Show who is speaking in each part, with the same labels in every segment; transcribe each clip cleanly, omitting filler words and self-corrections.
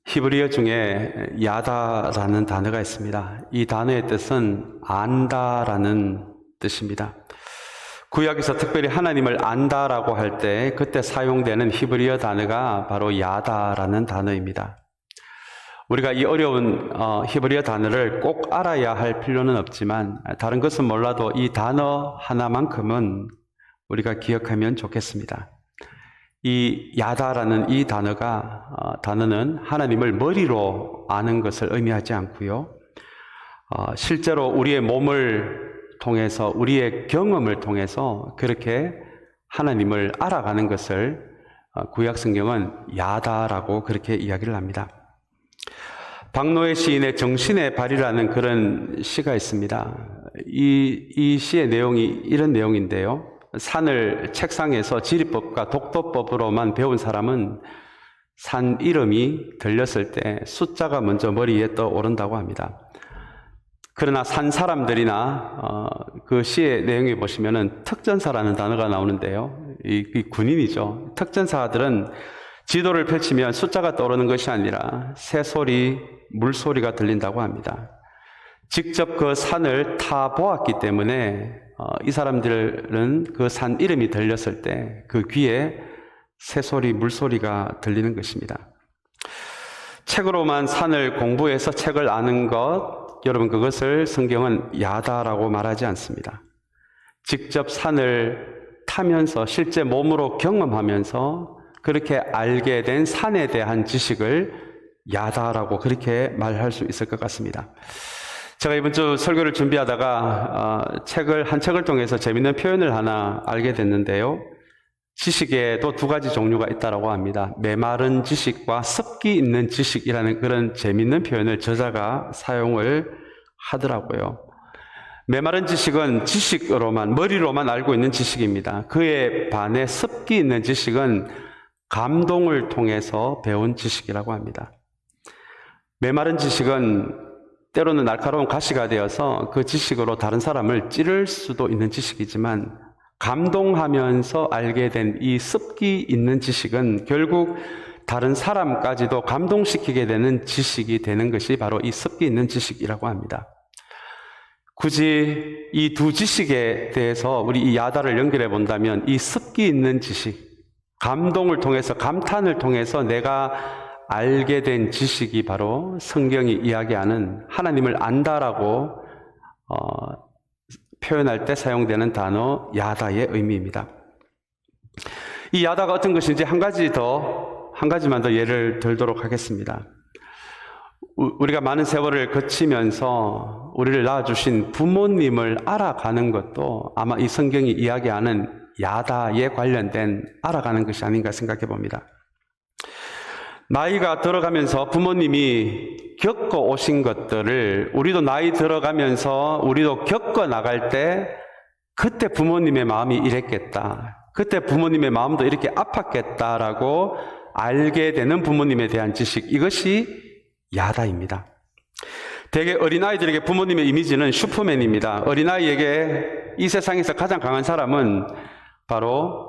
Speaker 1: 히브리어 중에 야다라는 단어가 있습니다. 이 단어의 뜻은 안다라는 뜻입니다. 구약에서 특별히 하나님을 안다라고 할 때 그때 사용되는 히브리어 단어가 바로 야다라는 단어입니다. 우리가 이 어려운 히브리어 단어를 꼭 알아야 할 필요는 없지만 다른 것은 몰라도 이 단어 하나만큼은 우리가 기억하면 좋겠습니다. 이 야다라는 이 단어는 하나님을 머리로 아는 것을 의미하지 않고요. 실제로 우리의 몸을 통해서 우리의 경험을 통해서 그렇게 하나님을 알아가는 것을 구약 성경은 야다라고 그렇게 이야기를 합니다. 박노해 시인의 정신의 발이라는 그런 시가 있습니다. 이 시의 내용이 이런 내용인데요. 산을 책상에서 지리법과 독도법으로만 배운 사람은 산 이름이 들렸을 때 숫자가 먼저 머리에 떠오른다고 합니다. 그러나 산 사람들이나 그 시의 내용에 보시면은 특전사라는 단어가 나오는데요. 이 군인이죠. 특전사들은 지도를 펼치면 숫자가 떠오르는 것이 아니라 새소리, 물소리가 들린다고 합니다. 직접 그 산을 타보았기 때문에 이 사람들은 그 산 이름이 들렸을 때 그 귀에 새소리, 물소리가 들리는 것입니다. 책으로만 산을 공부해서 책을 아는 것, 여러분 그것을 성경은 야다라고 말하지 않습니다. 직접 산을 타면서 실제 몸으로 경험하면서 그렇게 알게 된 산에 대한 지식을 야다라고 그렇게 말할 수 있을 것 같습니다. 제가 이번 주 설교를 준비하다가 한 책을 통해서 재밌는 표현을 하나 알게 됐는데요. 지식에도 두 가지 종류가 있다고 합니다. 메마른 지식과 습기 있는 지식이라는 그런 재밌는 표현을 저자가 사용을 하더라고요. 메마른 지식은 지식으로만, 머리로만 알고 있는 지식입니다. 그에 반해 습기 있는 지식은 감동을 통해서 배운 지식이라고 합니다. 메마른 지식은 때로는 날카로운 가시가 되어서 그 지식으로 다른 사람을 찌를 수도 있는 지식이지만 감동하면서 알게 된 이 습기 있는 지식은 결국 다른 사람까지도 감동시키게 되는 지식이 되는 것이 바로 이 습기 있는 지식이라고 합니다. 굳이 이 두 지식에 대해서 우리 이 야다를 연결해 본다면 이 습기 있는 지식, 감동을 통해서 감탄을 통해서 내가 알게 된 지식이 바로 성경이 이야기하는 하나님을 안다라고 표현할 때 사용되는 단어 야다의 의미입니다. 이 야다가 어떤 것인지 한 가지만 더 예를 들도록 하겠습니다. 우리가 많은 세월을 거치면서 우리를 낳아주신 부모님을 알아가는 것도 아마 이 성경이 이야기하는 야다에 관련된 알아가는 것이 아닌가 생각해 봅니다. 나이가 들어가면서 부모님이 겪어 오신 것들을 우리도 나이 들어가면서 우리도 겪어 나갈 때 그때 부모님의 마음이 이랬겠다. 그때 부모님의 마음도 이렇게 아팠겠다라고 알게 되는 부모님에 대한 지식, 이것이 야다입니다. 대개 어린아이들에게 부모님의 이미지는 슈퍼맨입니다. 어린아이에게 이 세상에서 가장 강한 사람은 바로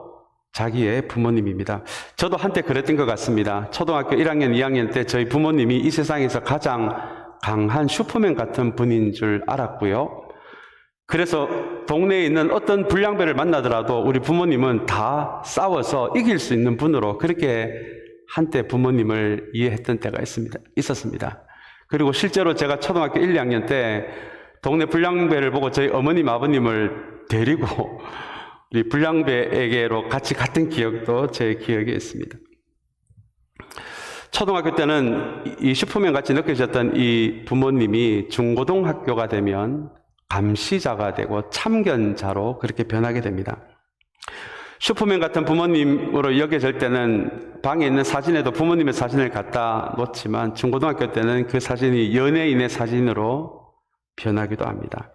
Speaker 1: 자기의 부모님입니다. 저도 한때 그랬던 것 같습니다. 초등학교 1학년, 2학년 때 저희 부모님이 이 세상에서 가장 강한 슈퍼맨 같은 분인 줄 알았고요. 그래서 동네에 있는 어떤 불량배를 만나더라도 우리 부모님은 다 싸워서 이길 수 있는 분으로 그렇게 한때 부모님을 이해했던 때가 있었습니다. 그리고 실제로 제가 초등학교 1, 2학년 때 동네 불량배를 보고 저희 어머님, 아버님을 데리고 우리 불량배에게로 같이 갔던 기억도 제 기억에 있습니다. 초등학교 때는 이 슈퍼맨 같이 느껴졌던 이 부모님이 중고등학교가 되면 감시자가 되고 참견자로 그렇게 변하게 됩니다. 슈퍼맨 같은 부모님으로 여겨질 때는 방에 있는 사진에도 부모님의 사진을 갖다 놓지만 중고등학교 때는 그 사진이 연예인의 사진으로 변하기도 합니다.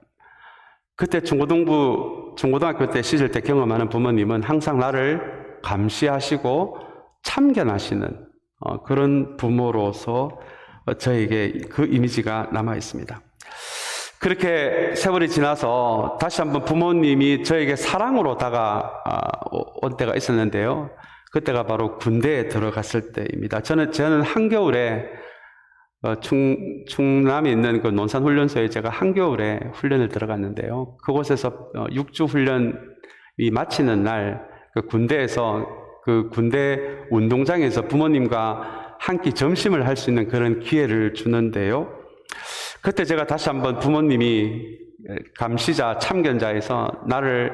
Speaker 1: 그때 중고등학교 때 시절 때 경험하는 부모님은 항상 나를 감시하시고 참견하시는 그런 부모로서 저에게 그 이미지가 남아 있습니다. 그렇게 세월이 지나서 다시 한번 부모님이 저에게 사랑으로 다가온 때가 있었는데요. 그때가 바로 군대에 들어갔을 때입니다. 저는 한겨울에 충남에 있는 그 논산훈련소에 제가 한겨울에 훈련을 들어갔는데요. 그곳에서 6주 훈련이 마치는 날 그 군대에서 그 군대 운동장에서 부모님과 한 끼 점심을 할 수 있는 그런 기회를 주는데요. 그때 제가 다시 한번 부모님이 감시자, 참견자에서 나를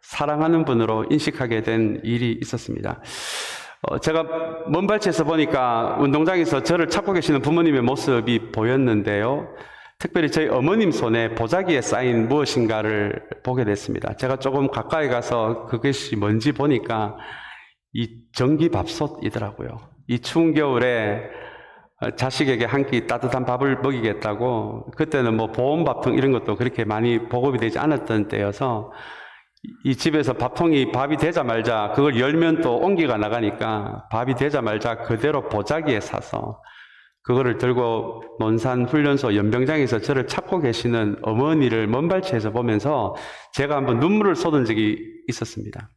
Speaker 1: 사랑하는 분으로 인식하게 된 일이 있었습니다. 제가 먼 발치에서 보니까 운동장에서 저를 찾고 계시는 부모님의 모습이 보였는데요. 특별히 저희 어머님 손에 보자기에 쌓인 무엇인가를 보게 됐습니다. 제가 조금 가까이 가서 그것이 뭔지 보니까 이 전기밥솥이더라고요. 이 추운 겨울에 자식에게 한 끼 따뜻한 밥을 먹이겠다고, 그때는 뭐 보온밥 이런 것도 그렇게 많이 보급이 되지 않았던 때여서 이 집에서 밥이 되자마자 그걸 열면 또 온기가 나가니까 밥이 되자마자 그대로 보자기에 사서 그거를 들고 논산 훈련소 연병장에서 저를 찾고 계시는 어머니를 먼 발치에서 보면서 제가 한번 눈물을 쏟은 적이 있었습니다.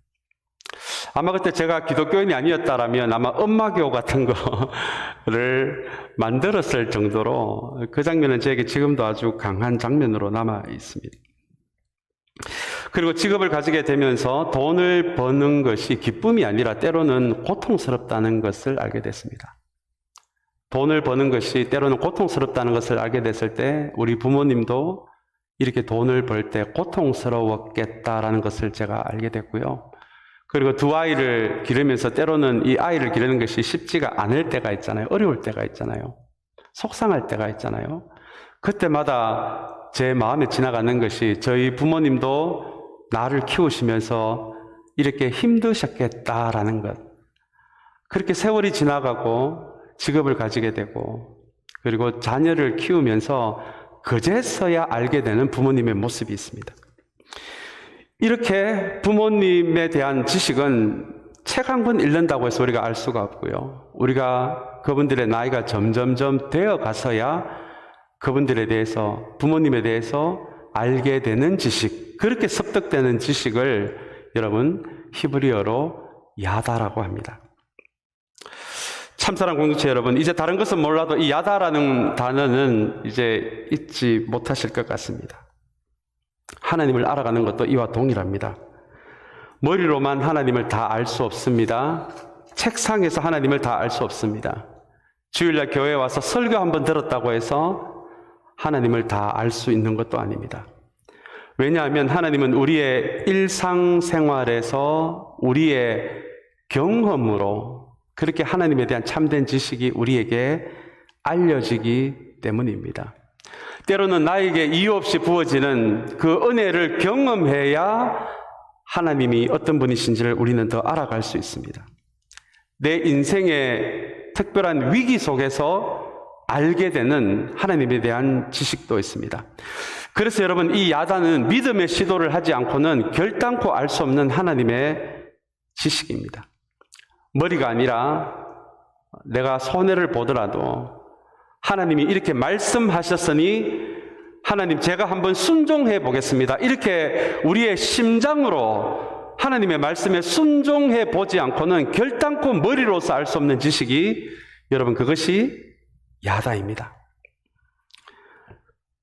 Speaker 1: 아마 그때 제가 기독교인이 아니었다라면 아마 엄마교 같은 거를 만들었을 정도로 그 장면은 저에게 지금도 아주 강한 장면으로 남아 있습니다. 그리고 직업을 가지게 되면서 돈을 버는 것이 기쁨이 아니라 때로는 고통스럽다는 것을 알게 됐습니다. 돈을 버는 것이 때로는 고통스럽다는 것을 알게 됐을 때 우리 부모님도 이렇게 돈을 벌 때 고통스러웠겠다라는 것을 제가 알게 됐고요. 그리고 두 아이를 기르면서 때로는 이 아이를 기르는 것이 쉽지가 않을 때가 있잖아요. 어려울 때가 있잖아요. 속상할 때가 있잖아요. 그때마다 제 마음에 지나가는 것이 저희 부모님도 나를 키우시면서 이렇게 힘드셨겠다라는 것. 그렇게 세월이 지나가고 직업을 가지게 되고 그리고 자녀를 키우면서 그제서야 알게 되는 부모님의 모습이 있습니다. 이렇게 부모님에 대한 지식은 책 한 권 읽는다고 해서 우리가 알 수가 없고요. 우리가 그분들의 나이가 점점점 되어 가서야 그분들에 대해서, 부모님에 대해서 알게 되는 지식, 그렇게 습득되는 지식을 여러분 히브리어로 야다라고 합니다. 참사랑 공동체 여러분, 이제 다른 것은 몰라도 이 야다라는 단어는 이제 잊지 못하실 것 같습니다. 하나님을 알아가는 것도 이와 동일합니다. 머리로만 하나님을 다 알 수 없습니다. 책상에서 하나님을 다 알 수 없습니다. 주일날 교회에 와서 설교 한번 들었다고 해서 하나님을 다 알 수 있는 것도 아닙니다. 왜냐하면 하나님은 우리의 일상생활에서 우리의 경험으로 그렇게 하나님에 대한 참된 지식이 우리에게 알려지기 때문입니다. 때로는 나에게 이유 없이 부어지는 그 은혜를 경험해야 하나님이 어떤 분이신지를 우리는 더 알아갈 수 있습니다. 내 인생의 특별한 위기 속에서 알게 되는 하나님에 대한 지식도 있습니다. 그래서 여러분, 이 야단은 믿음의 시도를 하지 않고는 결단코 알 수 없는 하나님의 지식입니다. 머리가 아니라 내가 손해를 보더라도 하나님이 이렇게 말씀하셨으니 하나님 제가 한번 순종해 보겠습니다. 이렇게 우리의 심장으로 하나님의 말씀에 순종해 보지 않고는 결단코 머리로서 알 수 없는 지식이 여러분 그것이 야다입니다.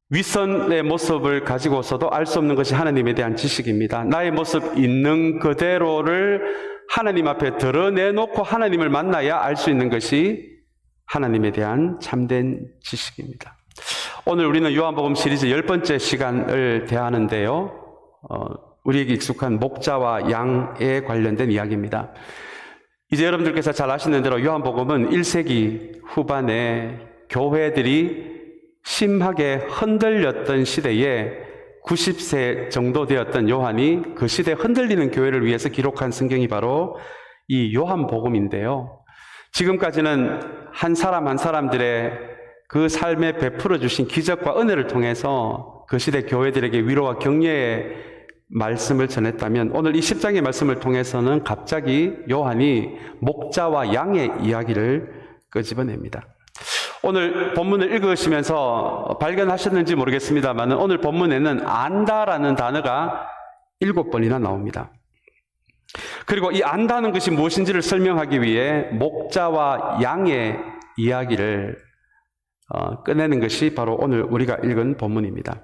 Speaker 1: 윗선의 모습을 가지고서도 알 수 없는 것이 하나님에 대한 지식입니다. 나의 모습 있는 그대로를 하나님 앞에 드러내놓고 하나님을 만나야 알 수 있는 것이 하나님에 대한 참된 지식입니다. 오늘 우리는 요한복음 시리즈 10번째 시간을 대하는데요. 우리에게 익숙한 목자와 양에 관련된 이야기입니다. 이제 여러분들께서 잘 아시는 대로 요한복음은 1세기 후반에 교회들이 심하게 흔들렸던 시대에 90세 정도 되었던 요한이 그 시대에 흔들리는 교회를 위해서 기록한 성경이 바로 이 요한복음인데요. 지금까지는 한 사람 한 사람들의 그 삶에 베풀어 주신 기적과 은혜를 통해서 그 시대 교회들에게 위로와 격려의 말씀을 전했다면 오늘 이 10장의 말씀을 통해서는 갑자기 요한이 목자와 양의 이야기를 끄집어냅니다. 오늘 본문을 읽으시면서 발견하셨는지 모르겠습니다만 오늘 본문에는 안다라는 단어가 7번이나 나옵니다. 그리고 이 안다는 것이 무엇인지를 설명하기 위해 목자와 양의 이야기를 꺼내는 것이 바로 오늘 우리가 읽은 본문입니다.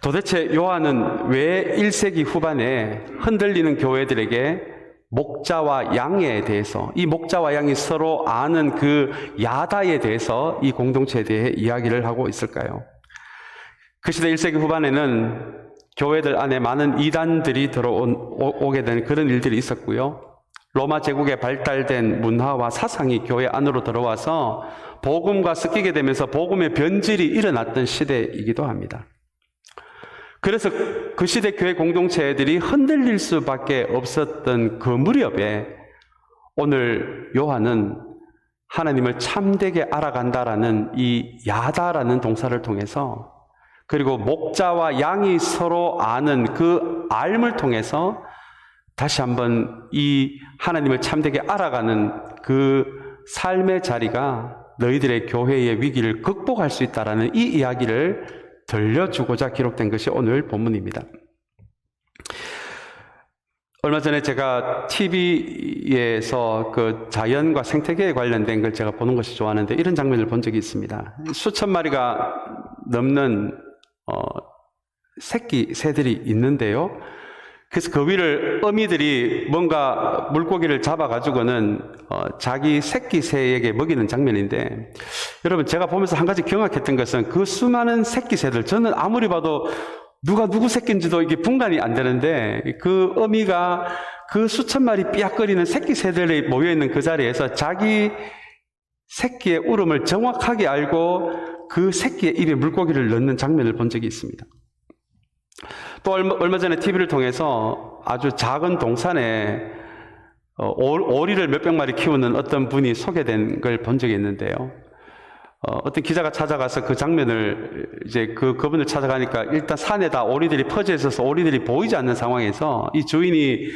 Speaker 1: 도대체 요한은 왜 1세기 후반에 흔들리는 교회들에게 목자와 양에 대해서, 이 목자와 양이 서로 아는 그 야다에 대해서 이 공동체에 대해 이야기를 하고 있을까요? 그 시대 1세기 후반에는 교회들 안에 많은 이단들이 들어오게 된 그런 일들이 있었고요. 로마 제국에 발달된 문화와 사상이 교회 안으로 들어와서 복음과 섞이게 되면서 복음의 변질이 일어났던 시대이기도 합니다. 그래서 그 시대 교회 공동체들이 흔들릴 수밖에 없었던 그 무렵에 오늘 요한은 하나님을 참되게 알아간다라는 이 야다라는 동사를 통해서, 그리고 목자와 양이 서로 아는 그 알을 통해서 다시 한번 이 하나님을 참되게 알아가는 그 삶의 자리가 너희들의 교회의 위기를 극복할 수 있다라는 이 이야기를 들려주고자 기록된 것이 오늘 본문입니다. 얼마 전에 제가 TV에서 그 자연과 생태계에 관련된 걸 제가 보는 것이 좋아하는데 이런 장면을 본 적이 있습니다. 수천 마리가 넘는 새끼 새들이 있는데요. 그래서 그 위를 어미들이 뭔가 물고기를 잡아가지고는 자기 새끼 새에게 먹이는 장면인데, 여러분 제가 보면서 한 가지 경악했던 것은 그 수많은 새끼 새들, 저는 아무리 봐도 누가 누구 새끼인지도 이게 분간이 안 되는데 그 어미가 그 수천 마리 삐약거리는 새끼 새들이 모여있는 그 자리에서 자기 새끼의 울음을 정확하게 알고 그 새끼의 입에 물고기를 넣는 장면을 본 적이 있습니다. 또 얼마 전에 TV를 통해서 아주 작은 동산에 오리를 몇백 마리 키우는 어떤 분이 소개된 걸 본 적이 있는데요. 어떤 기자가 찾아가서 그 장면을 이제 그분을 찾아가니까 일단 산에다 오리들이 퍼져 있어서 오리들이 보이지 않는 상황에서 이 주인이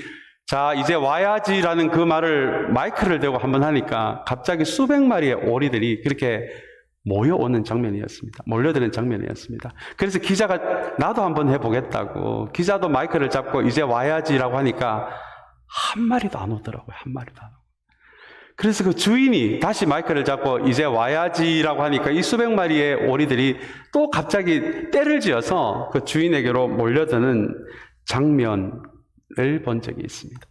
Speaker 1: 자 이제 와야지라는 그 말을 마이크를 대고 한번 하니까 갑자기 수백 마리의 오리들이 그렇게 모여오는 장면이었습니다. 몰려드는 장면이었습니다. 그래서 기자가 나도 한번 해보겠다고, 기자도 마이크를 잡고 이제 와야지라고 하니까 한 마리도 안 오더라고요. 한 마리도 안 오고. 그래서 그 주인이 다시 마이크를 잡고 이제 와야지라고 하니까 이 수백 마리의 오리들이 또 갑자기 떼를 지어서 그 주인에게로 몰려드는 장면을 본 적이 있습니다.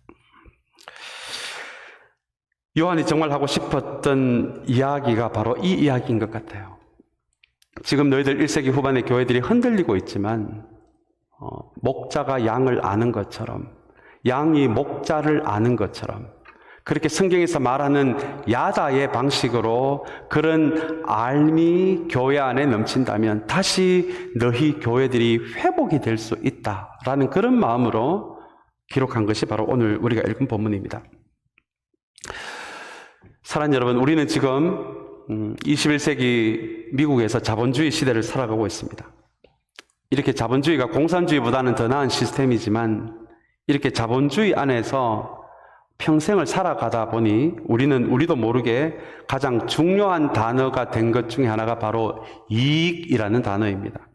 Speaker 1: 요한이 정말 하고 싶었던 이야기가 바로 이 이야기인 것 같아요. 지금 너희들 1세기 후반의 교회들이 흔들리고 있지만 목자가 양을 아는 것처럼, 양이 목자를 아는 것처럼, 그렇게 성경에서 말하는 야다의 방식으로 그런 알미 교회 안에 넘친다면 다시 너희 교회들이 회복이 될 수 있다라는 그런 마음으로 기록한 것이 바로 오늘 우리가 읽은 본문입니다. 사랑하는 여러분, 우리는 지금 21세기 미국에서 자본주의 시대를 살아가고 있습니다. 이렇게 자본주의가 공산주의보다는 더 나은 시스템이지만 이렇게 자본주의 안에서 평생을 살아가다 보니 우리도 모르게 가장 중요한 단어가 된 것 중에 하나가 바로 이익이라는 단어입니다.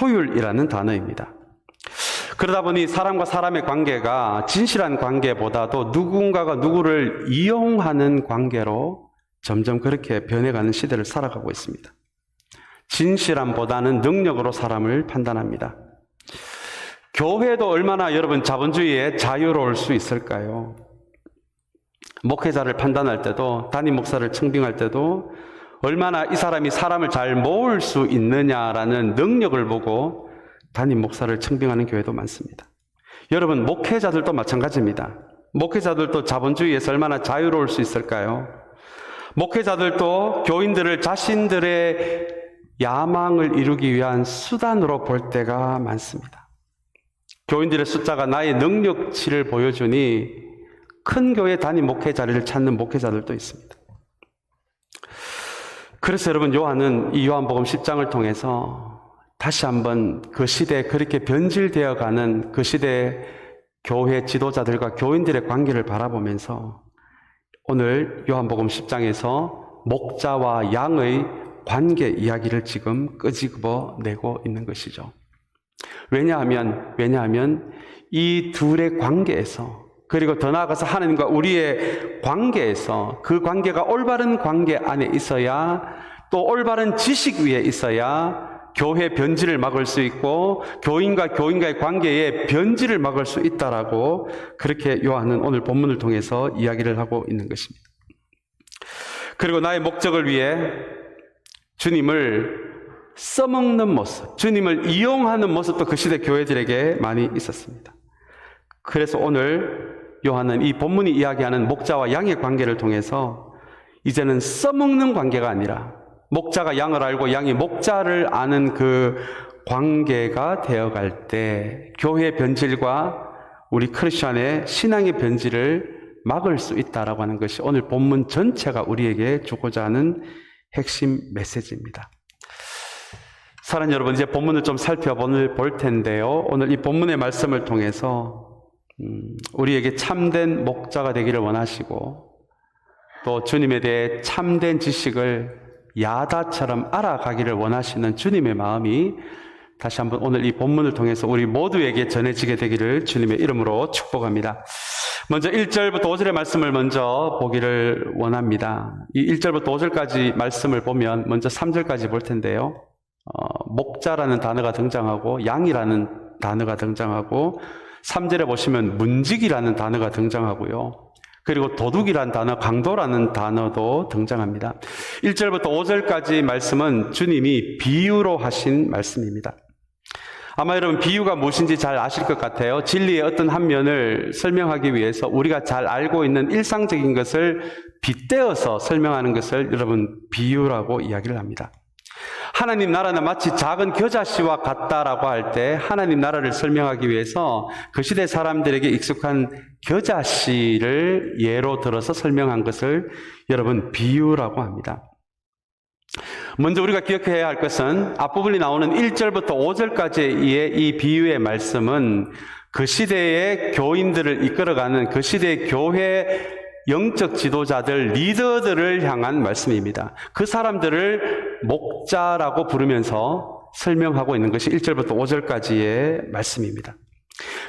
Speaker 1: 효율이라는 단어입니다. 그러다 보니 사람과 사람의 관계가 진실한 관계보다도 누군가가 누구를 이용하는 관계로 점점 그렇게 변해가는 시대를 살아가고 있습니다. 진실함보다는 능력으로 사람을 판단합니다. 교회도 얼마나 여러분 자본주의에 자유로울 수 있을까요? 목회자를 판단할 때도, 담임 목사를 청빙할 때도 얼마나 이 사람이 사람을 잘 모을 수 있느냐라는 능력을 보고 담임 목사를 청빙하는 교회도 많습니다. 여러분, 목회자들도 마찬가지입니다. 목회자들도 자본주의에서 얼마나 자유로울 수 있을까요? 목회자들도 교인들을 자신들의 야망을 이루기 위한 수단으로 볼 때가 많습니다. 교인들의 숫자가 나의 능력치를 보여주니 큰 교회 담임 목회 자리를 찾는 목회자들도 있습니다. 그래서 여러분, 요한은 이 요한복음 10장을 통해서 다시 한번 그 시대에 그렇게 변질되어 가는 그 시대 교회 지도자들과 교인들의 관계를 바라보면서 오늘 요한복음 10장에서 목자와 양의 관계 이야기를 지금 끄집어내고 있는 것이죠. 왜냐하면 이 둘의 관계에서 그리고 더 나아가서 하나님과 우리의 관계에서 그 관계가 올바른 관계 안에 있어야, 또 올바른 지식 위에 있어야 교회 변질을 막을 수 있고 교인과 교인과의 관계에 변질을 막을 수 있다라고, 그렇게 요한은 오늘 본문을 통해서 이야기를 하고 있는 것입니다. 그리고 나의 목적을 위해 주님을 써먹는 모습, 주님을 이용하는 모습도 그 시대 교회들에게 많이 있었습니다. 그래서 오늘 요한은 이 본문이 이야기하는 목자와 양의 관계를 통해서 이제는 써먹는 관계가 아니라 목자가 양을 알고 양이 목자를 아는 그 관계가 되어갈 때 교회의 변질과 우리 크리스천의 신앙의 변질을 막을 수 있다라고 하는 것이 오늘 본문 전체가 우리에게 주고자 하는 핵심 메시지입니다. 사랑하는 여러분, 이제 본문을 좀 살펴볼 텐데요. 오늘 이 본문의 말씀을 통해서 우리에게 참된 목자가 되기를 원하시고, 또 주님에 대해 참된 지식을 야다처럼 알아가기를 원하시는 주님의 마음이 다시 한번 오늘 이 본문을 통해서 우리 모두에게 전해지게 되기를 주님의 이름으로 축복합니다. 먼저 1절부터 5절의 말씀을 먼저 보기를 원합니다. 이 1절부터 5절까지 말씀을 보면 먼저 3절까지 볼 텐데요. 목자라는 단어가 등장하고 양이라는 단어가 등장하고, 3절에 보시면 문지기라는 단어가 등장하고요. 그리고 도둑이라는 단어, 강도라는 단어도 등장합니다. 1절부터 5절까지 말씀은 주님이 비유로 하신 말씀입니다. 아마 여러분 비유가 무엇인지 잘 아실 것 같아요. 진리의 어떤 한 면을 설명하기 위해서 우리가 잘 알고 있는 일상적인 것을 빗대어서 설명하는 것을 여러분 비유라고 이야기를 합니다. 하나님 나라는 마치 작은 겨자씨와 같다라고 할 때 하나님 나라를 설명하기 위해서 그 시대 사람들에게 익숙한 겨자씨를 예로 들어서 설명한 것을 여러분 비유라고 합니다. 먼저 우리가 기억해야 할 것은 앞부분이 나오는 1절부터 5절까지의 이 비유의 말씀은 그 시대의 교인들을 이끌어가는 그 시대의 교회 영적 지도자들, 리더들을 향한 말씀입니다. 그 사람들을 목자라고 부르면서 설명하고 있는 것이 1절부터 5절까지의 말씀입니다.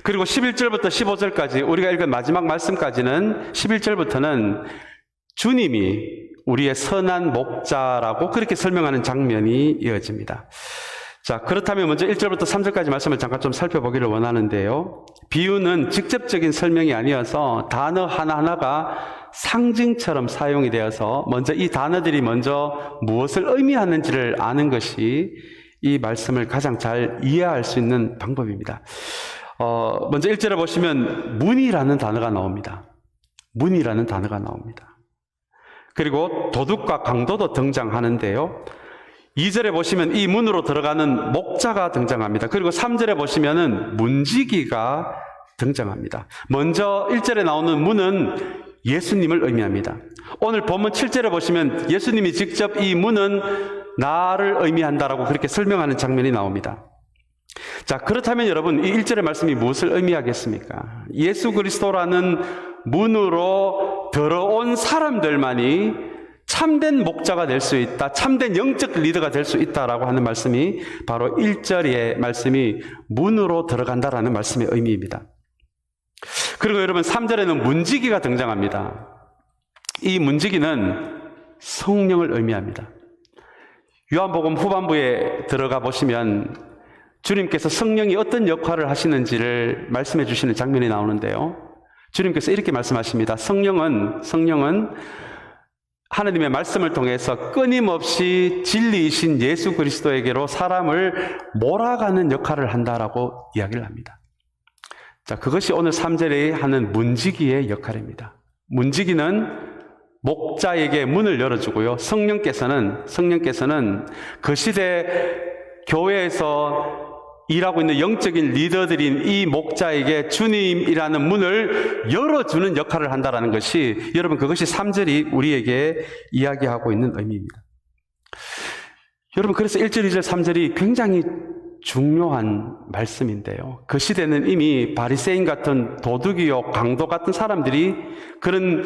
Speaker 1: 그리고 11절부터 15절까지 우리가 읽은 마지막 말씀까지는 11절부터는 주님이 우리의 선한 목자라고 그렇게 설명하는 장면이 이어집니다. 자, 그렇다면 먼저 1절부터 3절까지 말씀을 잠깐 좀 살펴보기를 원하는데요. 비유는 직접적인 설명이 아니어서 단어 하나하나가 상징처럼 사용이 되어서 먼저 이 단어들이 먼저 무엇을 의미하는지를 아는 것이 이 말씀을 가장 잘 이해할 수 있는 방법입니다. 먼저 1절에 보시면 문이라는 단어가 나옵니다. 문이라는 단어가 나옵니다. 그리고 도둑과 강도도 등장하는데요. 2절에 보시면 이 문으로 들어가는 목자가 등장합니다. 그리고 3절에 보시면은 문지기가 등장합니다. 먼저 1절에 나오는 문은 예수님을 의미합니다. 오늘 본문 7절에 보시면 예수님이 직접 이 문은 나를 의미한다라고 그렇게 설명하는 장면이 나옵니다. 자, 그렇다면 여러분 이 1절의 말씀이 무엇을 의미하겠습니까? 예수 그리스도라는 문으로 들어온 사람들만이 참된 목자가 될 수 있다, 참된 영적 리더가 될 수 있다라고 하는 말씀이 바로 1절의 말씀이 문으로 들어간다라는 말씀의 의미입니다. 그리고 여러분 3절에는 문지기가 등장합니다. 이 문지기는 성령을 의미합니다. 요한복음 후반부에 들어가 보시면 주님께서 성령이 어떤 역할을 하시는지를 말씀해 주시는 장면이 나오는데요. 주님께서 이렇게 말씀하십니다. 성령은 하나님의 말씀을 통해서 끊임없이 진리이신 예수 그리스도에게로 사람을 몰아가는 역할을 한다라고 이야기를 합니다. 자, 그것이 오늘 3절에 하는 문지기의 역할입니다. 문지기는 목자에게 문을 열어주고요. 성령께서는 그 시대 교회에서 일하고 있는 영적인 리더들인 이 목자에게 주님이라는 문을 열어주는 역할을 한다는 것이, 여러분 그것이 3절이 우리에게 이야기하고 있는 의미입니다. 여러분 그래서 1절, 2절, 3절이 굉장히 중요한 말씀인데요. 그 시대는 이미 바리새인 같은 도둑이요 강도 같은 사람들이, 그런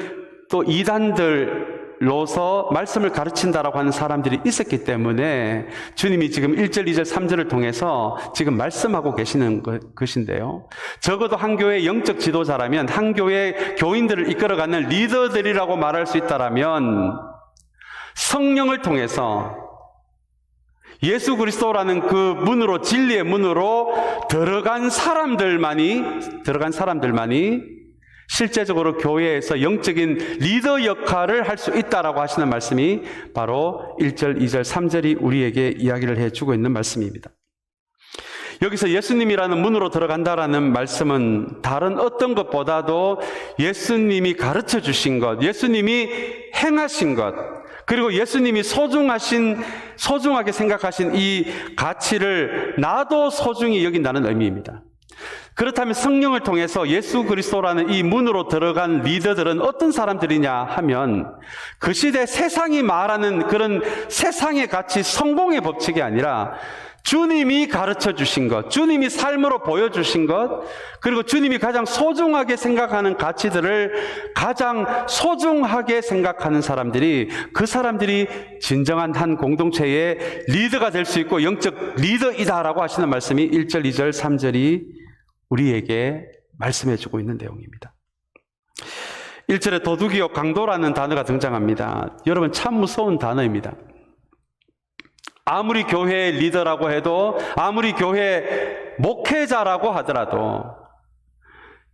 Speaker 1: 또 이단들,
Speaker 2: 리더로서 말씀을 가르친다라고 하는 사람들이 있었기 때문에 주님이 지금 1절, 2절, 3절을 통해서 지금 말씀하고 계시는 것인데요. 적어도 한 교회의 영적 지도자라면, 한 교회의 교인들을 이끌어가는 리더들이라고 말할 수 있다라면 성령을 통해서 예수 그리스도라는 그 문으로, 진리의 문으로 들어간 사람들만이 실제적으로 교회에서 영적인 리더 역할을 할 수 있다라고 하시는 말씀이 바로 1절, 2절, 3절이 우리에게 이야기를 해주고 있는 말씀입니다. 여기서 예수님이라는 문으로 들어간다라는 말씀은 다른 어떤 것보다도 예수님이 가르쳐 주신 것, 예수님이 행하신 것, 그리고 예수님이 소중하게 생각하신 이 가치를 나도 소중히 여긴다는 의미입니다. 그렇다면 성령을 통해서 예수 그리스도라는 이 문으로 들어간 리더들은 어떤 사람들이냐 하면, 그 시대 세상이 말하는 그런 세상의 가치, 성공의 법칙이 아니라 주님이 가르쳐 주신 것, 주님이 삶으로 보여주신 것, 그리고 주님이 가장 소중하게 생각하는 가치들을 가장 소중하게 생각하는 사람들이, 그 사람들이 진정한 한 공동체의 리더가 될 수 있고 영적 리더이다라고 하시는 말씀이 1절, 2절, 3절이 우리에게 말씀해 주고 있는 내용입니다. 1절에 도둑이요 강도라는 단어가 등장합니다. 여러분, 참 무서운 단어입니다. 아무리 교회의 리더라고 해도, 아무리 교회 목회자라고 하더라도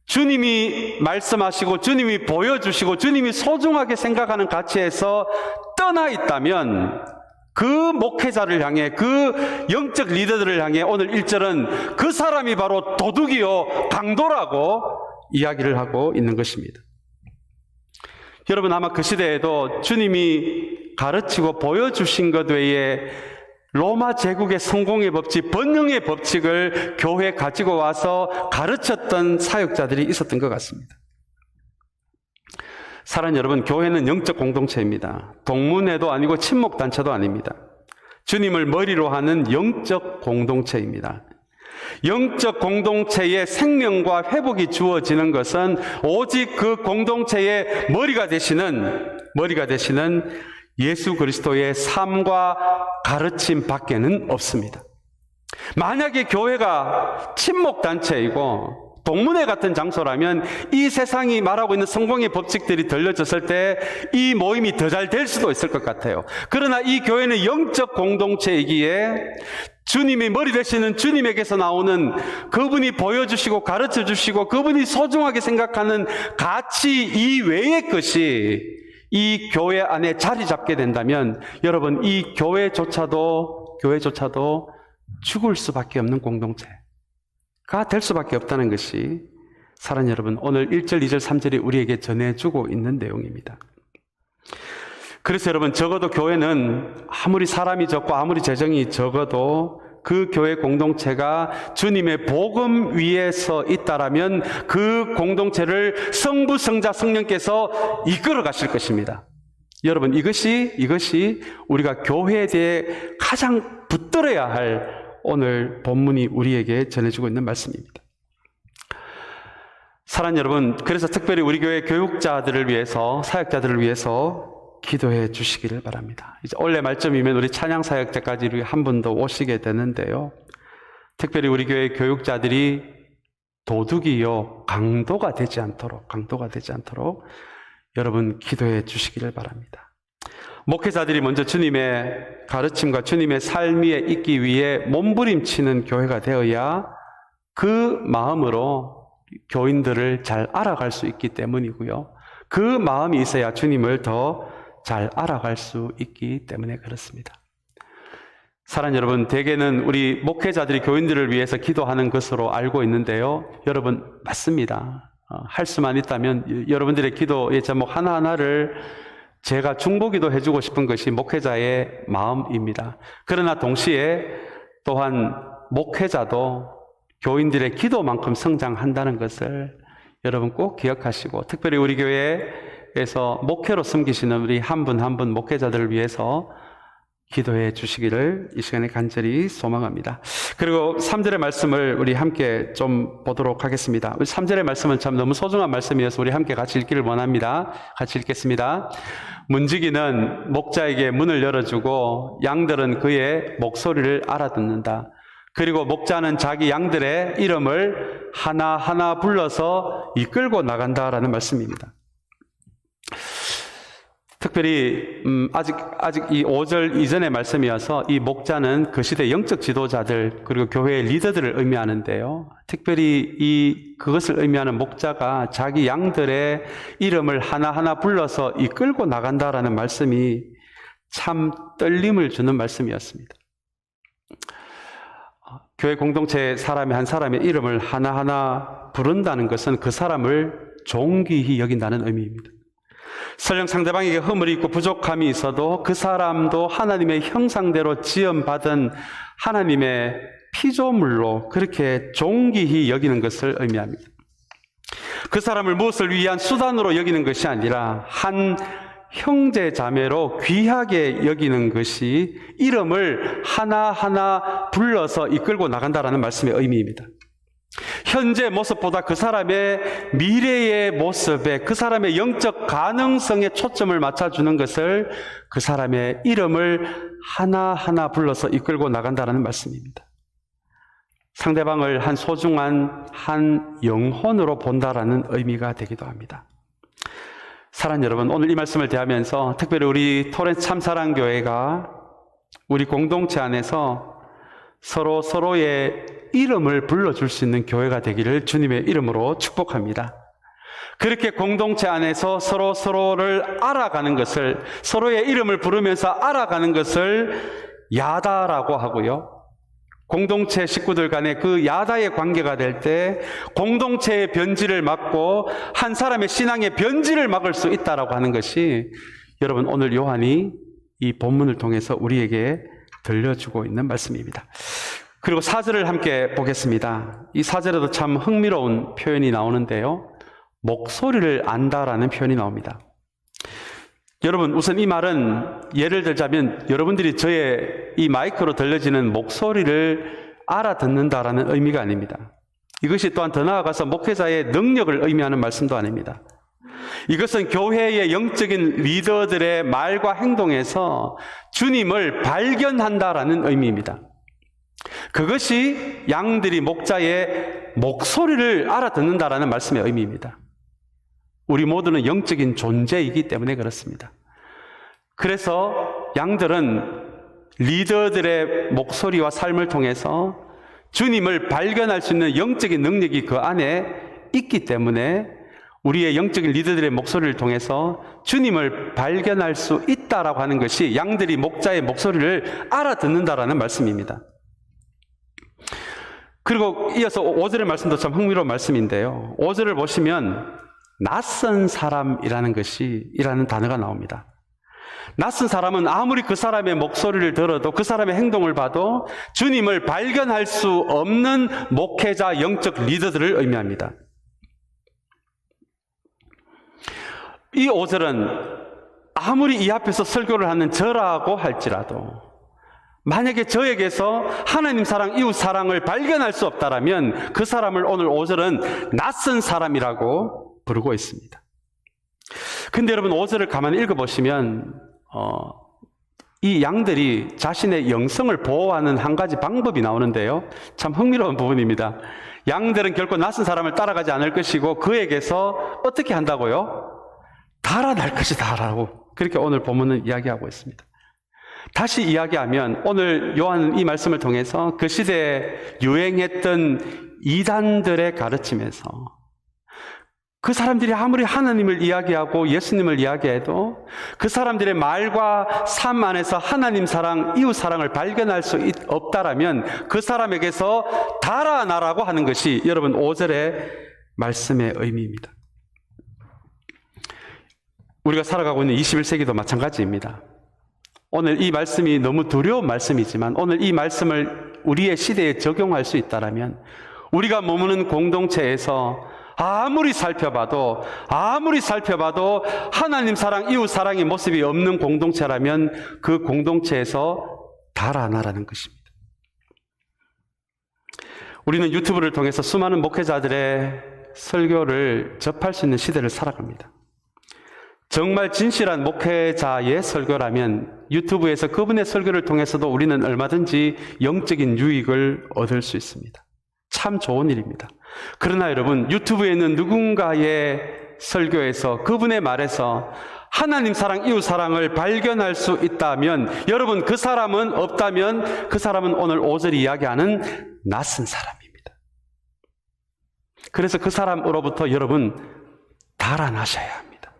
Speaker 2: 주님이 말씀하시고 주님이 보여주시고 주님이 소중하게 생각하는 가치에서 떠나 있다면 그 목회자를 향해, 그 영적 리더들을 향해 오늘 1절은 그 사람이 바로 도둑이요 강도라고 이야기를 하고 있는 것입니다. 여러분, 아마 그 시대에도 주님이 가르치고 보여주신 것 외에 로마 제국의 성공의 법칙, 번영의 법칙을 교회에 가지고 와서 가르쳤던 사역자들이 있었던 것 같습니다. 사랑하는 여러분, 교회는 영적 공동체입니다. 동문회도 아니고 친목단체도 아닙니다. 주님을 머리로 하는 영적 공동체입니다. 영적 공동체의 생명과 회복이 주어지는 것은 오직 그 공동체의 머리가 되시는 예수 그리스도의 삶과 가르침 밖에는 없습니다. 만약에 교회가 친목단체이고 동문회 같은 장소라면 이 세상이 말하고 있는 성공의 법칙들이 들려졌을 때 이 모임이 더 잘 될 수도 있을 것 같아요. 그러나 이 교회는 영적 공동체이기에 주님이 머리 되시는 주님에게서 나오는, 그분이 보여주시고 가르쳐 주시고 그분이 소중하게 생각하는 가치 이외의 것이 이 교회 안에 자리 잡게 된다면 여러분, 이 교회조차도 죽을 수밖에 없는 공동체가 될 수밖에 없다는 것이, 사랑하는 여러분, 오늘 1절, 2절, 3절이 우리에게 전해주고 있는 내용입니다. 그래서 여러분, 적어도 교회는 아무리 사람이 적고 아무리 재정이 적어도 그 교회 공동체가 주님의 복음 위에 서 있다라면 그 공동체를 성부, 성자, 성령께서 이끌어 가실 것입니다. 여러분, 이것이 우리가 교회에 대해 가장 붙들어야 할 오늘 본문이 우리에게 전해주고 있는 말씀입니다. 사랑하는 여러분, 그래서 특별히 우리 교회 교육자들을 위해서, 사역자들을 위해서 기도해 주시기를 바랍니다. 이제 원래 말쯤이면 우리 찬양 사역자까지 한 분 더 오시게 되는데요. 특별히 우리 교회 교육자들이 도둑이요 강도가 되지 않도록 여러분 기도해 주시기를 바랍니다. 목회자들이 먼저 주님의 가르침과 주님의 삶 위에 있기 위해 몸부림치는 교회가 되어야 그 마음으로 교인들을 잘 알아갈 수 있기 때문이고요. 그 마음이 있어야 주님을 더 잘 알아갈 수 있기 때문에 그렇습니다. 사랑하는 여러분, 대개는 우리 목회자들이 교인들을 위해서 기도하는 것으로 알고 있는데요. 여러분, 맞습니다. 할 수만 있다면 여러분들의 기도의 제목 하나하나를 제가 중보기도 해주고 싶은 것이 목회자의 마음입니다. 그러나 동시에 또한 목회자도 교인들의 기도만큼 성장한다는 것을 여러분 꼭 기억하시고, 특별히 우리 교회에서 목회로 섬기시는 우리 한 분 한 분 목회자들을 위해서
Speaker 1: 기도해 주시기를 이 시간에 간절히 소망합니다. 그리고 3절의 말씀을 우리 함께 좀 보도록 하겠습니다. 3절의 말씀은 참 너무 소중한 말씀이어서 우리 함께 같이 읽기를 원합니다. 같이 읽겠습니다. 문지기는 목자에게 문을 열어주고 양들은 그의 목소리를 알아듣는다. 그리고 목자는 자기 양들의 이름을 하나하나 불러서 이끌고 나간다라는 말씀입니다. 특별히 아직 이 5절 이전의 말씀이어서 이 목자는 그 시대 영적 지도자들 그리고 교회의 리더들을 의미하는데요. 특별히 그것을 의미하는 목자가 자기 양들의 이름을 하나하나 불러서 이끌고 나간다라는 말씀이 참 떨림을 주는 말씀이었습니다. 교회 공동체 사람의 한 사람의 이름을 하나하나 부른다는 것은 그 사람을 존귀히 여긴다는 의미입니다. 설령 상대방에게 허물이 있고 부족함이 있어도 그 사람도 하나님의 형상대로 지음받은 하나님의 피조물로 그렇게 존귀히 여기는 것을 의미합니다. 그 사람을 무엇을 위한 수단으로 여기는 것이 아니라 한 형제 자매로 귀하게 여기는 것이 이름을 하나하나 불러서 이끌고 나간다라는 말씀의 의미입니다. 현재 모습보다 그 사람의 미래의 모습에 그 사람의 영적 가능성에 초점을 맞춰주는 것을 그 사람의 이름을 하나하나 불러서 이끌고 나간다는 말씀입니다. 상대방을 한 소중한 한 영혼으로 본다라는 의미가 되기도 합니다. 사랑하는 여러분, 오늘 이 말씀을 대하면서 특별히 우리 토렌스 참사랑교회가 우리 공동체 안에서 서로의 이름을 불러줄 수 있는 교회가 되기를 주님의 이름으로 축복합니다. 그렇게 공동체 안에서 서로를 알아가는 것을, 서로의 이름을 부르면서 알아가는 것을 야다라고 하고요. 공동체 식구들 간에 그 야다의 관계가 될 때 공동체의 변질을 막고 한 사람의 신앙의 변질을 막을 수 있다라고 하는 것이 여러분 오늘 요한이 이 본문을 통해서 우리에게 들려주고 있는 말씀입니다. 그리고 4절을 함께 보겠습니다. 이 4절에도 참 흥미로운 표현이 나오는데요. 목소리를 안다라는 표현이 나옵니다. 여러분, 우선 이 말은 예를 들자면 여러분들이 저의 이 마이크로 들려지는 목소리를 알아듣는다라는 의미가 아닙니다. 이것이 또한 더 나아가서 목회자의 능력을 의미하는 말씀도 아닙니다. 이것은 교회의 영적인 리더들의 말과 행동에서 주님을 발견한다라는 의미입니다. 그것이 양들이 목자의 목소리를 알아듣는다라는 말씀의 의미입니다. 우리 모두는 영적인 존재이기 때문에 그렇습니다. 그래서 양들은 리더들의 목소리와 삶을 통해서 주님을 발견할 수 있는 영적인 능력이 그 안에 있기 때문에 우리의 영적인 리더들의 목소리를 통해서 주님을 발견할 수 있다라고 하는 것이 양들이 목자의 목소리를 알아듣는다라는 말씀입니다. 그리고 이어서 5절의 말씀도 참 흥미로운 말씀인데요. 5절을 보시면 낯선 사람이라는 단어가 나옵니다. 낯선 사람은 아무리 그 사람의 목소리를 들어도 그 사람의 행동을 봐도 주님을 발견할 수 없는 목회자 영적 리더들을 의미합니다. 이 5절은 아무리 이 앞에서 설교를 하는 저라고 할지라도 만약에 저에게서 하나님 사랑, 이웃 사랑을 발견할 수 없다라면 그 사람을 오늘 5절은 낯선 사람이라고 부르고 있습니다. 근데 여러분 5절을 가만히 읽어보시면 이 양들이 자신의 영성을 보호하는 한 가지 방법이 나오는데요. 참 흥미로운 부분입니다. 양들은 결코 낯선 사람을 따라가지 않을 것이고 그에게서 어떻게 한다고요? 달아날 것이다 라고 그렇게 오늘 본문은 이야기하고 있습니다. 다시 이야기하면 오늘 요한은 이 말씀을 통해서 그 시대에 유행했던 이단들의 가르침에서 그 사람들이 아무리 하나님을 이야기하고 예수님을 이야기해도 그 사람들의 말과 삶 안에서 하나님 사랑, 이웃 사랑을 발견할 수 없다라면 그 사람에게서 달아나라고 하는 것이 여러분 5절의 말씀의 의미입니다. 우리가 살아가고 있는 21세기도 마찬가지입니다. 오늘 이 말씀이 너무 두려운 말씀이지만 오늘 이 말씀을 우리의 시대에 적용할 수 있다라면 우리가 머무는 공동체에서
Speaker 2: 아무리 살펴봐도 하나님 사랑, 이웃 사랑의 모습이 없는 공동체라면 그 공동체에서 달아나라는 것입니다. 우리는 유튜브를 통해서 수많은 목회자들의 설교를 접할 수 있는 시대를 살아갑니다. 정말 진실한 목회자의 설교라면 유튜브에서 그분의 설교를 통해서도 우리는 얼마든지 영적인 유익을 얻을 수 있습니다. 참 좋은 일입니다. 그러나 여러분, 유튜브에 있는 누군가의 설교에서, 그분의 말에서 하나님 사랑, 이웃 사랑을 발견할 수 있다면, 여러분, 그 사람은 없다면 그 사람은 오늘 5절이 이야기하는 낯선 사람입니다. 그래서 그 사람으로부터 여러분 달아나셔야 합니다.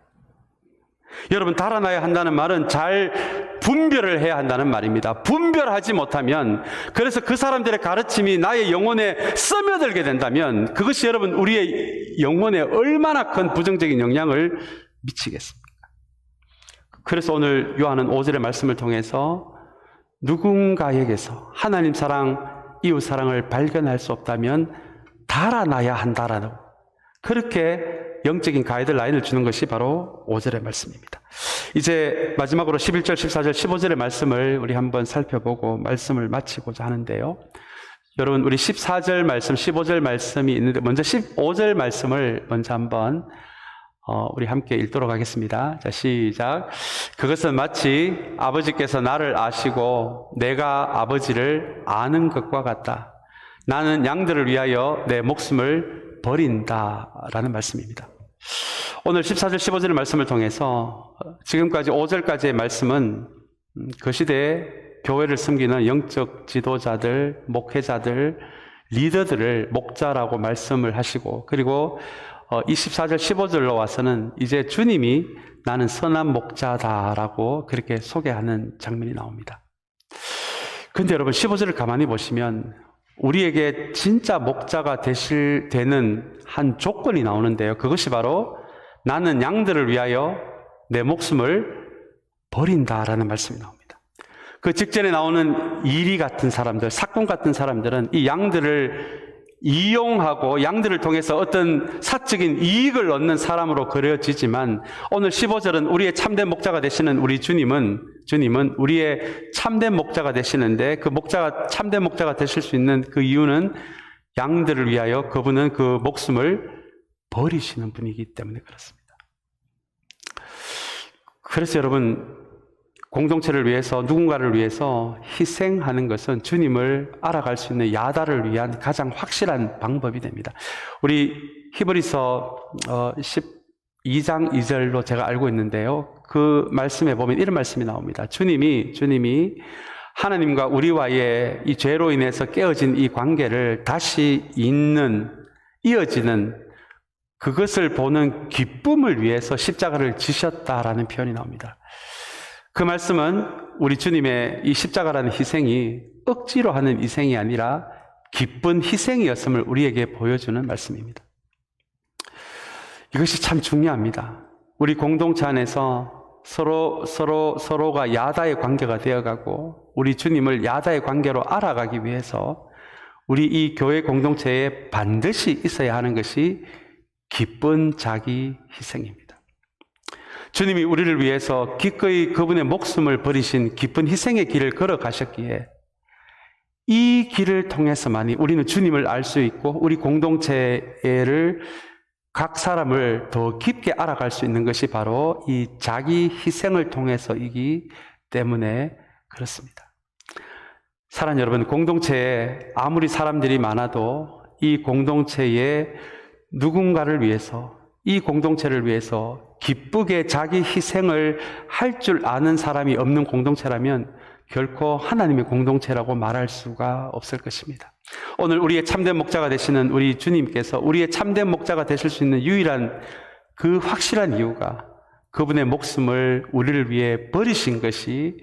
Speaker 2: 여러분, 달아나야 한다는 말은 잘 분별을 해야 한다는 말입니다. 분별하지 못하면, 그래서 그 사람들의 가르침이 나의 영혼에 스며들게 된다면 그것이 여러분 우리의 영혼에 얼마나 큰 부정적인 영향을 미치겠습니까? 그래서 오늘 요한은 5절의 말씀을 통해서 누군가에게서 하나님 사랑, 이웃 사랑을 발견할 수 없다면 달아나야 한다라는, 그렇게 영적인 가이드라인을 주는 것이 바로 5절의 말씀입니다. 이제 마지막으로 11절, 14절, 15절의 말씀을 우리 한번 살펴보고 말씀을 마치고자 하는데요. 여러분, 우리 14절 말씀, 15절 말씀이 있는데 먼저 15절 말씀을 먼저 한번 우리 함께 읽도록 하겠습니다. 자, 시작. 그것은 마치 아버지께서 나를 아시고 내가 아버지를 아는 것과 같다. 나는 양들을 위하여 내 목숨을 버린다라는 말씀입니다. 오늘 14절, 15절의 말씀을 통해서 지금까지 5절까지의 말씀은 그 시대에 교회를 섬기는 영적 지도자들, 목회자들, 리더들을 목자라고 말씀을 하시고, 그리고 24절, 15절로 와서는 이제 주님이 나는 선한 목자다라고 그렇게 소개하는 장면이 나옵니다. 그런데 여러분, 15절을 가만히 보시면 우리에게 진짜 목자가 되는 한 조건이 나오는데요. 그것이 바로 나는 양들을 위하여 내 목숨을 버린다라는 말씀이 나옵니다. 그 직전에 나오는 이리 같은 사람들, 사꾼 같은 사람들은 이 양들을 이용하고 양들을 통해서 어떤 사적인 이익을 얻는 사람으로 그려지지만, 오늘 15절은 우리의 참된 목자가 되시는 우리 주님은 우리의 참된 목자가 되시는데, 그 참된 목자가 되실 수 있는 그 이유는 양들을 위하여 그분은 그 목숨을 버리시는 분이기 때문에 그렇습니다. 그래서 여러분, 공동체를 위해서, 누군가를 위해서 희생하는 것은 주님을 알아갈 수 있는 야다를 위한 가장 확실한 방법이 됩니다. 우리 히브리서 12장 2절로 제가 알고 있는데요. 그 말씀에 보면 이런 말씀이 나옵니다. 주님이 하나님과 우리와의 이 죄로 인해서 깨어진 이 관계를 다시 이어지는 그것을 보는 기쁨을 위해서 십자가를 지셨다라는 표현이 나옵니다. 그 말씀은 우리 주님의 이 십자가라는 희생이 억지로 하는 희생이 아니라 기쁜 희생이었음을 우리에게 보여주는 말씀입니다. 이것이 참 중요합니다. 우리 공동체 안에서 서로가 야다의 관계가 되어가고 우리 주님을 야다의 관계로 알아가기 위해서 우리 이 교회 공동체에 반드시 있어야 하는 것이 기쁜 자기 희생입니다. 주님이 우리를 위해서 기꺼이 그분의 목숨을 버리신 기쁜 희생의 길을 걸어가셨기에 이 길을 통해서만이 우리는 주님을 알 수 있고 우리 공동체를 각 사람을 더 깊게 알아갈 수 있는 것이 바로 이 자기 희생을 통해서이기 때문에 그렇습니다. 사랑하는 여러분, 공동체에 아무리 사람들이 많아도 이 공동체에 누군가를 위해서, 이 공동체를 위해서 기쁘게 자기 희생을 할 줄 아는 사람이 없는 공동체라면 결코 하나님의 공동체라고 말할 수가 없을 것입니다. 오늘 우리의 참된 목자가 되시는 우리 주님께서 우리의 참된 목자가 되실 수 있는 유일한 그 확실한 이유가 그분의 목숨을 우리를 위해 버리신 것이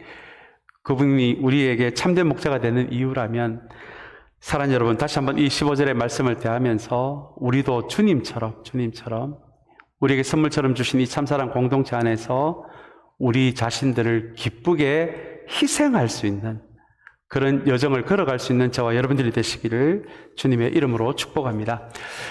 Speaker 2: 그분이 우리에게 참된 목자가 되는 이유라면, 사랑하는 여러분, 다시 한번 이 15절의 말씀을 대하면서 우리도 주님처럼 우리에게 선물처럼 주신 이 참사랑 공동체 안에서 우리 자신들을 기쁘게 희생할 수 있는
Speaker 1: 그런 여정을 걸어갈 수 있는 저와 여러분들이 되시기를 주님의 이름으로 축복합니다.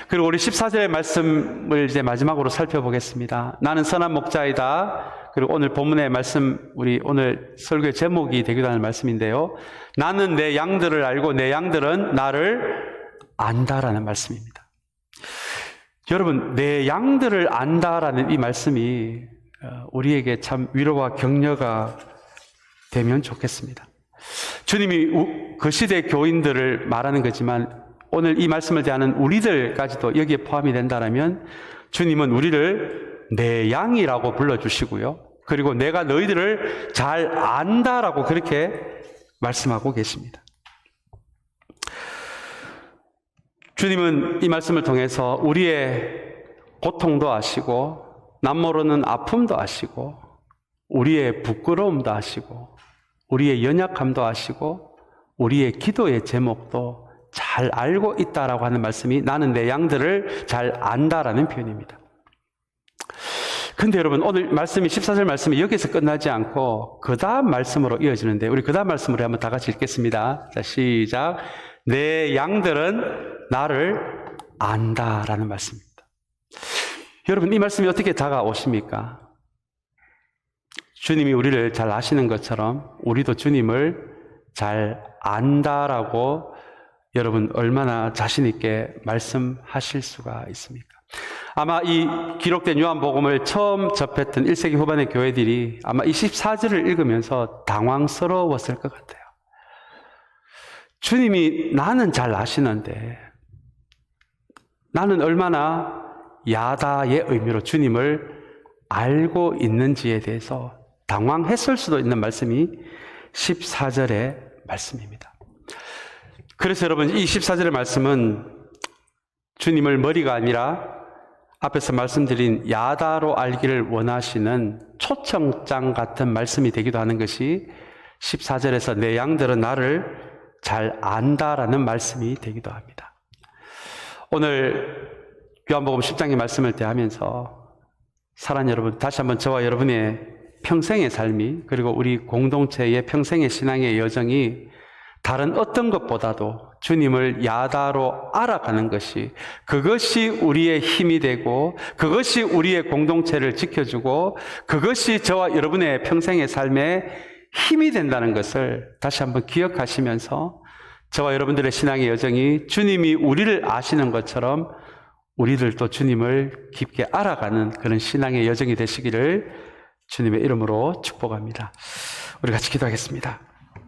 Speaker 1: 그리고 우리 14절의 말씀을 이제 마지막으로 살펴보겠습니다. 나는 선한 목자이다. 그리고 오늘 본문의 말씀, 우리 오늘 설교의 제목이 되기도 하는 말씀인데요. 나는 내 양들을 알고 내 양들은 나를 안다라는 말씀입니다. 여러분, 내 양들을 안다라는 이 말씀이 우리에게 참 위로와 격려가 되면 좋겠습니다. 주님이 그 시대 교인들을 말하는 거지만 오늘 이 말씀을 대하는 우리들까지도 여기에 포함이 된다면 주님은 우리를 내 양이라고 불러주시고요. 그리고 내가 너희들을 잘 안다라고 그렇게 말씀하고 계십니다. 주님은 이 말씀을 통해서 우리의 고통도 아시고 남모르는 아픔도 아시고 우리의 부끄러움도 아시고 우리의 연약함도 아시고 우리의 기도의 제목도 잘 알고 있다라고 하는 말씀이 나는 내 양들을 잘 안다라는 표현입니다. 근데 여러분 오늘 말씀이 14절 말씀이 여기서 끝나지 않고 그 다음 말씀으로 이어지는데 우리 그 다음 말씀으로 한번 다 같이 읽겠습니다. 자, 시작. 내 양들은 나를 안다라는 말씀입니다. 여러분 이 말씀이 어떻게 다가오십니까? 주님이 우리를 잘 아시는 것처럼 우리도 주님을 잘 안다라고 여러분 얼마나 자신 있게 말씀하실 수가 있습니까? 아마 이 기록된 요한복음을 처음 접했던 1세기 후반의 교회들이 아마 이 14절을 읽으면서 당황스러웠을 것 같아요. 주님이 나는 잘 아시는데 나는 얼마나 야다의 의미로 주님을 알고 있는지에 대해서 당황했을 수도 있는 말씀이 14절의 말씀입니다. 그래서 여러분 이 14절의 말씀은 주님을 머리가 아니라 앞에서 말씀드린 야다로 알기를 원하시는 초청장 같은 말씀이 되기도 하는 것이 14절에서 내 양들은 나를 잘 안다라는 말씀이 되기도 합니다. 오늘 요한복음 10장의 말씀을 대하면서 사랑하는 여러분, 다시 한번 저와 여러분의 평생의 삶이 그리고 우리 공동체의 평생의 신앙의 여정이 다른 어떤 것보다도 주님을 야다로 알아가는 것이 그것이 우리의 힘이 되고 그것이 우리의 공동체를 지켜주고 그것이 저와 여러분의 평생의 삶에 힘이 된다는 것을 다시 한번 기억하시면서 저와 여러분들의 신앙의 여정이 주님이 우리를 아시는 것처럼 우리들도 주님을 깊게 알아가는 그런 신앙의 여정이 되시기를 주님의 이름으로 축복합니다. 우리 같이 기도하겠습니다.